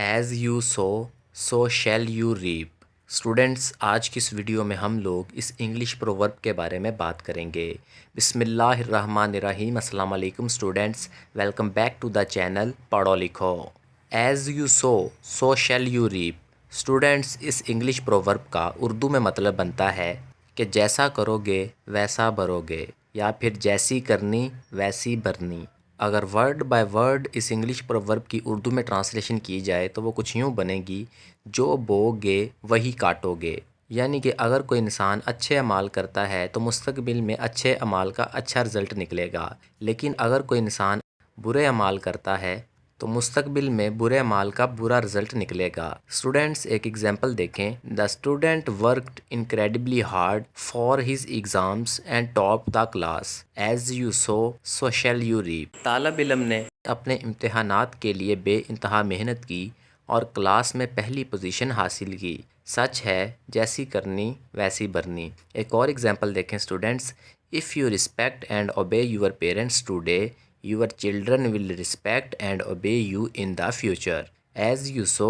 As you sow so shall you reap. Students, آج کی اس video میں ہم لوگ اس انگلش پروورب کے بارے میں بات کریں گے۔ بسم اللہ الرحمن الرحیم۔ السلام علیکم students, welcome back to the channel Parho Likho. As you sow so shall you reap. Students, اس انگلش پروورب کا اردو میں مطلب بنتا ہے کہ جیسا کرو گے ویسا بھرو گے، یا پھر جیسی کرنی ویسی بھرنی۔ اگر ورڈ بائی ورڈ اس انگلش پروورب کی اردو میں ٹرانسلیشن کی جائے تو وہ کچھ یوں بنے گی: جو بو گے وہی کاٹو گے۔ یعنی کہ اگر کوئی انسان اچھے اعمال کرتا ہے تو مستقبل میں اچھے اعمال کا اچھا رزلٹ نکلے گا، لیکن اگر کوئی انسان برے اعمال کرتا ہے تو مستقبل میں برے اعمال کا برا رزلٹ نکلے گا۔ اسٹوڈینٹس، ایک ایگزامپل دیکھیں۔ The student worked incredibly hard for his exams and top the class. As you sow so shall you reap. طالب علم نے اپنے امتحانات کے لیے بے انتہا محنت کی اور کلاس میں پہلی پوزیشن حاصل کی۔ سچ ہے، جیسی کرنی ویسی بھرنی۔ ایک اور ایگزامپل دیکھیں students. If you respect and obey your parents today, your children will respect and obey you in the future. As you sow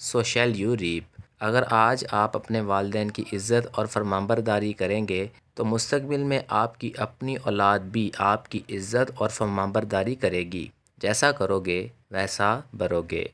so shall you reap. اگر آج آپ اپنے والدین کی عزت اور فرمانبرداری کریں گے تو مستقبل میں آپ کی اپنی اولاد بھی آپ کی عزت اور فرمانبرداری کرے گی۔ جیسا کرو گے ویسا بھرو گے۔